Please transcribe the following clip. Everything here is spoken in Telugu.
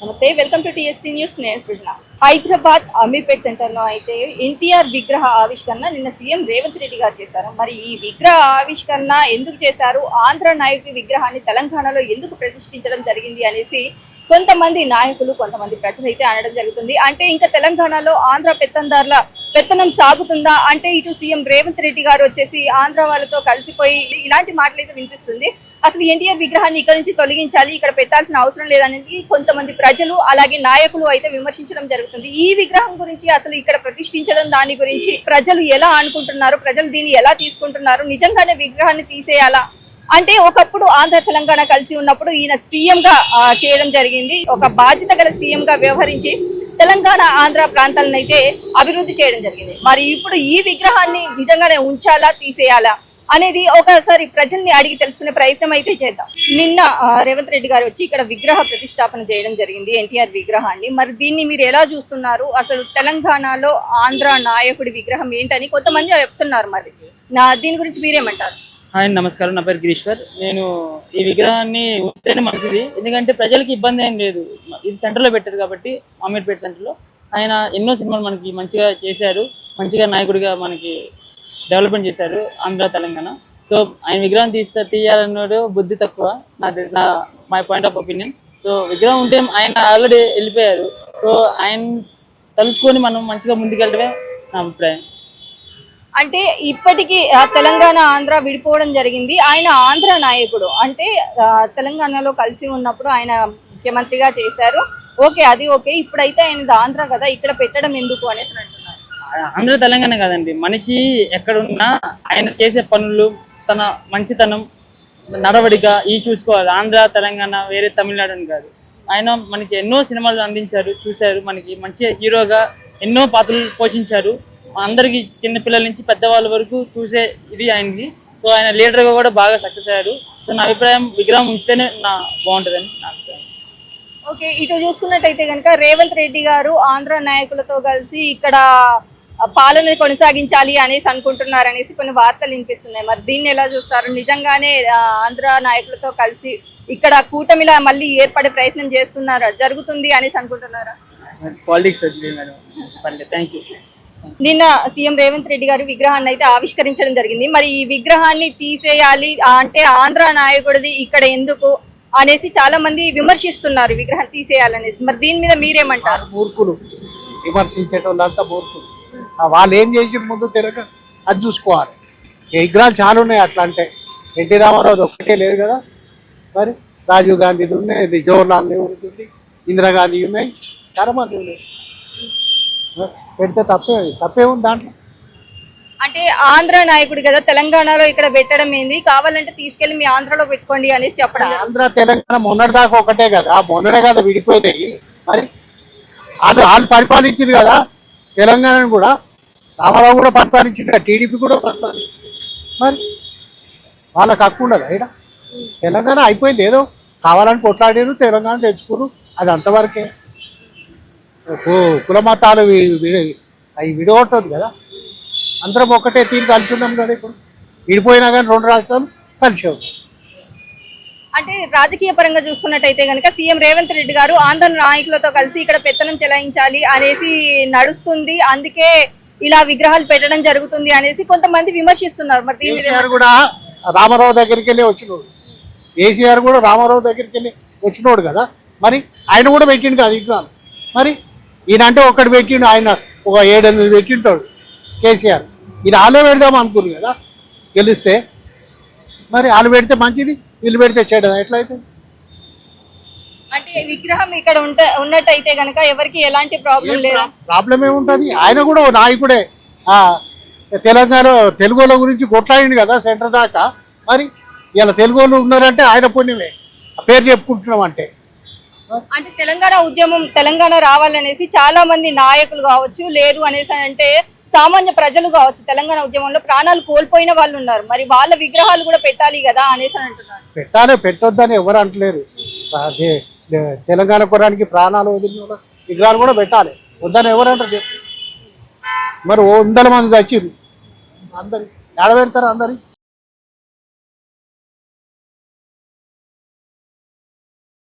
నమస్తే, వెల్కమ్ టు టీఎస్టీ న్యూస్. నేను సృజన. హైదరాబాద్ అమీర్పేట్ సెంటర్ లో అయితే ఎన్టీఆర్ విగ్రహ ఆవిష్కరణ నిన్న సీఎం రేవంత్ రెడ్డి గారు చేశారు. మరి ఈ విగ్రహ ఆవిష్కరణ ఎందుకు చేశారు, ఆంధ్ర నాయకుడి విగ్రహాన్ని తెలంగాణలో ఎందుకు ప్రతిష్ఠించడం జరిగింది అనేసి కొంతమంది నాయకులు, కొంతమంది ప్రజలు అయితే అనడం జరుగుతుంది. అంటే ఇంకా తెలంగాణలో ఆంధ్ర పెత్తందారుల పెత్తనం సాగుతుందా అంటే ఇటు సీఎం రేవంత్ రెడ్డి గారు వచ్చేసి ఆంధ్ర వాళ్ళతో కలిసిపోయి ఇలాంటి మాటలు అయితే వినిపిస్తుంది. అసలు ఎన్టీఆర్ విగ్రహాన్ని ఇక్కడ నుంచి తొలగించాలి, ఇక్కడ పెట్టాల్సిన అవసరం లేదని కొంతమంది ప్రజలు అలాగే నాయకులు అయితే విమర్శించడం జరుగుతుంది. ఈ విగ్రహం గురించి అసలు ఇక్కడ ప్రతిష్ఠించడం దాని గురించి ప్రజలు ఎలా అనుకుంటున్నారు, ప్రజలు దీన్ని ఎలా తీసుకుంటున్నారు, నిజంగానే విగ్రహాన్ని తీసేయాలా అంటే ఒకప్పుడు ఆంధ్ర తెలంగాణ కలిసి ఉన్నప్పుడు ఈయన సీఎం గా చేయడం జరిగింది. ఒక బాధ్యత గల సీఎం గా వ్యవహరించి తెలంగాణ ఆంధ్ర ప్రాంతాలను అయితే అభివృద్ధి చేయడం జరిగింది. మరి ఇప్పుడు ఈ విగ్రహాన్ని నిజంగానే ఉంచాలా, తీసేయాలా అనేది ఒకసారి ప్రజల్ని అడిగి తెలుసుకునే ప్రయత్నం అయితే చేద్దాం. నిన్న రేవంత్ రెడ్డి గారు వచ్చి ఇక్కడ విగ్రహ ప్రతిష్టాపన చేయడం జరిగింది, ఎన్టీఆర్ విగ్రహాన్ని. మరి దీన్ని మీరు ఎలా చూస్తున్నారు? అసలు తెలంగాణలో ఆంధ్ర నాయకుడి విగ్రహం ఏంటని కొంతమంది చెప్తున్నారు. మరి దీని గురించి మీరేమంటారు? హాయ్, నమస్కారం. నా పేరు గిరీశ్వర్. నేను ఈ విగ్రహాన్ని ఉంచితేనే మంచిది, ఎందుకంటే ప్రజలకి ఇబ్బంది ఏం లేదు. ఇది సెంటర్లో పెట్టారు కాబట్టి, అమీర్పేట్ సెంటర్లో. ఆయన ఎన్నో సినిమాలు మనకి మంచిగా చేశారు, మంచిగా నాయకుడిగా మనకి డెవలప్మెంట్ చేశారు ఆంధ్ర తెలంగాణ. సో ఆయన విగ్రహం తీయాలన్నాడు బుద్ధి తక్కువ, నా my point of opinion. So విగ్రహం ఉంటే ఆయన ఆల్రెడీ వెళ్ళిపోయారు. సో ఆయన తలుచుకొని మనం మంచిగా ముందుకెళ్ళడమే నా అభిప్రాయం. అంటే ఇప్పటికీ తెలంగాణ ఆంధ్ర విడిపోవడం జరిగింది. ఆయన ఆంధ్ర నాయకుడు, అంటే తెలంగాణలో కలిసి ఉన్నప్పుడు ఆయన ముఖ్యమంత్రిగా చేశారు. ఓకే, అది ఓకే. ఇప్పుడైతే ఆయన ఆంధ్ర కదా, ఇక్కడ పెట్టడం ఎందుకు అనేసి అంటున్నారు. ఆంధ్ర తెలంగాణ కాదండి, మనిషి ఎక్కడున్నా ఆయన చేసే పనులు, తన మంచితనం, నడవడిక ఇవి చూసుకోవాలి. ఆంధ్ర తెలంగాణ వేరే తమిళనాడు అని కాదు. ఆయన మనకి ఎన్నో సినిమాలు అందించారు, చూశారు. మనకి మంచి హీరోగా ఎన్నో పాత్రలు పోషించారు. అందరికి చిన్నపిల్లల నుంచి పెద్దవాళ్ళ వరకు చూసే ఇది ఆయనది. సో ఆయన లీడర్గా కూడా బాగా సక్సెస్ అయ్యారు. సో నా అభిప్రాయం విగ్రహం ఉంచితేనే బాగుంటుందని నా అభిప్రాయం. ఓకే, ఇటు చూసుకున్నట్టయితే కనుక రేవంత్ రెడ్డి గారు ఆంధ్ర నాయకులతో కలిసి ఇక్కడ పాలన కొనసాగించాలి అనేసి అనుకుంటున్నారు అనేసి కొన్ని వార్తలు వినిపిస్తున్నాయి. మరి దీన్ని ఎలా చూస్తారు? నిజంగానే ఆంధ్ర నాయకులతో కలిసి ఇక్కడ కూటమిలా మళ్ళీ ఏర్పడే ప్రయత్నం జరుగుతుంది అనేసి అనుకుంటున్నారా? పాలిటిక్స్. Thank you. నిన్న సీఎం రేవంత్ రెడ్డి గారు విగ్రహాన్ని అయితే ఆవిష్కరించడం జరిగింది. మరి ఈ విగ్రహాన్ని తీసేయాలి అంటే ఆంధ్ర నాయకుడిది ఇక్కడ ఎందుకు అనేసి చాలా మంది విమర్శిస్తున్నారు, విగ్రహం తీసేయాలనేసి. మరి దీని మీద మీరేమంటారు? మూర్ఖులు విమర్శించేటోళ్ళంతా మూర్ఖులు. వాళ్ళు ఏం చేసి ముందు తిరగ అది చూసుకోవాలి. విగ్రహాలు చాలా ఉన్నాయి అట్లా. అంటే ఎన్టీ రామారావు ఒక్కటే లేదు కదా, మరి రాజీవ్ గాంధీది ఉన్నాయి, జవహర్లాల్ నెహ్రూది ఉంది, ఇందిరాగాంధీ ఉన్నాయి, చాలా మంది ఉన్నాయి. పెడితే తప్పే ఉంది దాంట్లో. అంటే ఆంధ్ర నాయకుడు కదా, తెలంగాణలో ఇక్కడ పెట్టడం ఏంది, కావాలంటే తీసుకెళ్లి మీ ఆంధ్రలో పెట్టుకోండి అనేసి చెప్పడం. ఆంధ్ర తెలంగాణ మొన్నటి దాకా ఒకటే కదా, మొన్ననే కదా విడిపోయినాయి. మరి వాళ్ళు పరిపాలించింది కదా తెలంగాణను కూడా. రామారావు కూడా పరిపాలించింది, టీడీపీ కూడా పరిపాలించింది. మరి వాళ్ళకి హక్కు ఉండదు ఇక్కడ. తెలంగాణ అయిపోయింది, ఏదో కావాలని కొట్లాడారు, తెలంగాణ తెచ్చుకోరు, అది అంతవరకే. కుల మతాలు అవి విడగొట్టదు కదా, అందరం ఒక్కటే తీరు కలిసి ఉన్నాం కదా. ఇప్పుడు విడిపోయినా కానీ రెండు రాష్ట్రాలు కలిసి ఉంది. అంటే రాజకీయ పరంగా చూసుకున్నట్టయితే కనుక సీఎం రేవంత్ రెడ్డి గారు ఆంధ్ర నాయకులతో కలిసి ఇక్కడ పెత్తనం చెలాయించాలి అనేసి నడుస్తుంది, అందుకే ఇలా విగ్రహాలు పెట్టడం జరుగుతుంది అనేసి కొంతమంది విమర్శిస్తున్నారు. మరి కేసీఆర్ కూడా రామారావు దగ్గరికి వెళ్ళి వచ్చినోడు, కేసీఆర్ కూడా రామారావు దగ్గరికి వెళ్ళి వచ్చినోడు కదా. మరి ఆయన కూడా పెట్టిండు కదా విగ్రహాలు. మరి ఈయన అంటే ఒక్కటి పెట్టిండు, ఆయన ఒక 7-8 పెట్టింటాడు కేసీఆర్. ఈయన ఆలో పెడదాం అనుకున్నారు కదా గెలిస్తే. మరి వాళ్ళు పెడితే మంచిది, వీళ్ళు పెడితే చెడ్డదా ఎట్లయితే? అంటే విగ్రహం ఇక్కడ ఉన్నట్టయితే కనుక ఎవరికి ఎలాంటి ప్రాబ్లం లేదు. ప్రాబ్లం ఏముంటుంది? ఆయన కూడా ఓ నాయకుడే. తెలంగాణ తెలుగుల గురించి కొట్లాడింది కదా సెంటర్ దాకా. మరి ఇలా తెలుగులు ఉన్నారంటే ఆయన పుణ్యమే, పేరు చెప్పుకుంటున్నాం అంటే. అంటే తెలంగాణ ఉద్యమం తెలంగాణ రావాలనేసి చాలా మంది నాయకులు కావచ్చు, లేదు అనేసి అంటే సామాన్య ప్రజలు కావచ్చు, తెలంగాణ ఉద్యమంలో ప్రాణాలు కోల్పోయిన వాళ్ళు ఉన్నారు. మరి వాళ్ళ విగ్రహాలు కూడా పెట్టాలి కదా అనేసి అంటున్నారు. పెట్టాలి, పెట్టొద్దని ఎవరు అంటలేరు. తెలంగాణ కురానికి ప్రాణాలు వదిలిన విగ్రహాలు కూడా పెట్టాలి, వద్దని ఎవరు అంటారు? మరి 100 మంది చచ్చిర్రు, అందరి ఎడ పెడతారు అందరి.